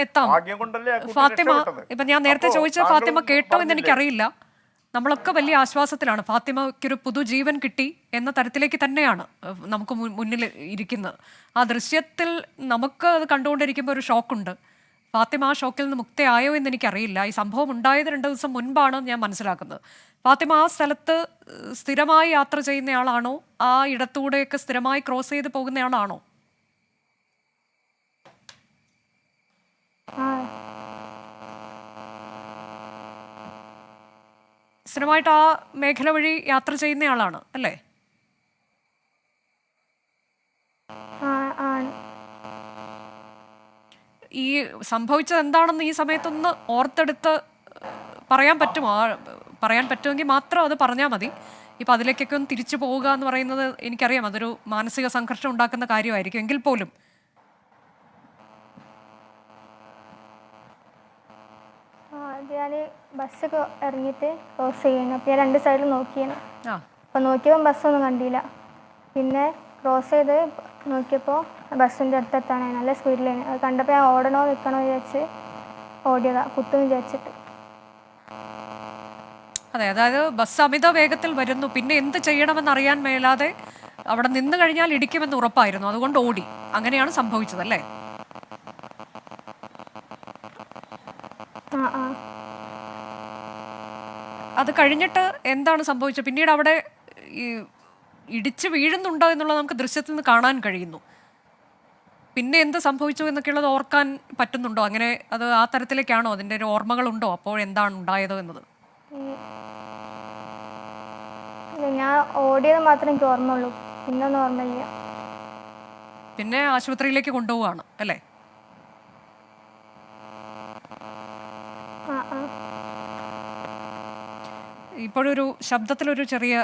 എത്താം. ഫാത്തിമ, ഇപ്പൊ ഞാൻ നേരത്തെ ചോദിച്ച ഫാത്തിമ കേട്ടോ എന്ന് എനിക്കറിയില്ല. നമ്മളൊക്കെ വലിയ ആശ്വാസത്തിലാണ്. ഫാത്തിമയ്ക്കൊരു പുതുജീവൻ കിട്ടി എന്ന തരത്തിലേക്ക് തന്നെയാണ് നമുക്ക് മുന്നിൽ ഇരിക്കുന്നത്. ആ ദൃശ്യത്തിൽ നമുക്ക് അത് കണ്ടുകൊണ്ടിരിക്കുമ്പോൾ ഒരു ഷോക്കുണ്ട്. ഫാത്തിമ ആ ഷോക്കിൽ നിന്ന് മുക്തയായോ എന്ന് എനിക്കറിയില്ല. ഈ സംഭവം ഉണ്ടായത് 2 ദിവസം മുൻപാണ് ഞാൻ മനസ്സിലാക്കുന്നത്. ഫാത്തിമ ആ സ്ഥലത്ത് സ്ഥിരമായി യാത്ര ചെയ്യുന്നയാളാണോ? ആ ഇടത്തൂടെയൊക്കെ സ്ഥിരമായി ക്രോസ് ചെയ്ത് പോകുന്നയാളാണോ? സ്ഥിരമായിട്ട് ആ മേഖല വഴി യാത്ര ചെയ്യുന്നയാളാണ് അല്ലേ? ഈ സംഭവിച്ചത് എന്താണെന്ന് ഈ സമയത്തൊന്ന് ഓർത്തെടുത്ത് പറയാൻ പറ്റുമോ? പറയാൻ പറ്റുമെങ്കിൽ മാത്രം അത് പറഞ്ഞാൽ മതി. ഇപ്പം അതിലേക്കൊക്കെ ഒന്ന് തിരിച്ചു പോവുക എന്ന് പറയുന്നത് എനിക്കറിയാം അതൊരു മാനസിക സംഘർഷം ഉണ്ടാക്കുന്ന കാര്യമായിരിക്കും. എങ്കിൽ പോലും ഞാൻ ബസ്സൊക്കെ ഇറങ്ങിയിട്ട് ക്രോസ് ചെയ്യുന്നു. അപ്പോൾ ഞാൻ 2 സൈഡിൽ നോക്കിയാണ്. അപ്പോൾ നോക്കിയപ്പോൾ ബസ്സൊന്നും കണ്ടില്ല. പിന്നെ ക്രോസ് ചെയ്ത് നോക്കിയപ്പോൾ ബസ്സിൻ്റെ അടുത്തെത്താണ്. നല്ല സ്പീഡിലാണ്. അത് കണ്ടപ്പോൾ ഞാൻ ഓടണോ നിൽക്കണോ വിചാരിച്ച് ഓടിയതാ, കുത്തുമെന്ന് വിചാരിച്ചിട്ട്. അതെ, അതായത് ബസ് അമിത വേഗത്തിൽ വരുന്നു, പിന്നെ എന്ത് ചെയ്യണമെന്ന് അറിയാൻ മേലാതെ അവിടെ നിന്ന് കഴിഞ്ഞാൽ ഇടിക്കുമെന്ന് ഉറപ്പായിരുന്നു, അതുകൊണ്ട് ഓടി. അങ്ങനെയാണ് സംഭവിച്ചത് അല്ലേ? അത് കഴിഞ്ഞിട്ട് എന്താണ് സംഭവിച്ചത്? പിന്നീട് അവിടെ ഇടിച്ച് വീഴുന്നുണ്ടോ എന്നുള്ളത് നമുക്ക് ദൃശ്യത്തിൽ നിന്ന് കാണാൻ കഴിയുന്നു. പിന്നെ എന്ത് സംഭവിച്ചു എന്നൊക്കെയുള്ളത് ഓർക്കാൻ പറ്റുന്നുണ്ടോ? അങ്ങനെ അത് ആ തരത്തിലേക്കാണോ? അതിൻ്റെ ഒരു ഓർമ്മകളുണ്ടോ അപ്പോൾ എന്താണ് ഉണ്ടായത് എന്നത്? ഞാൻ ഓടിയത് മാത്രമേ എനിക്ക് ഓർമ്മയുള്ളൂ, പിന്നൊന്നും ഓർമ്മയില്ല. പിന്നെ ആശുപത്രിയിലേക്ക് കൊണ്ടുപോവാണ് അല്ലേ? ഇപ്പോഴൊരു ശബ്ദത്തിലൊരു ചെറിയ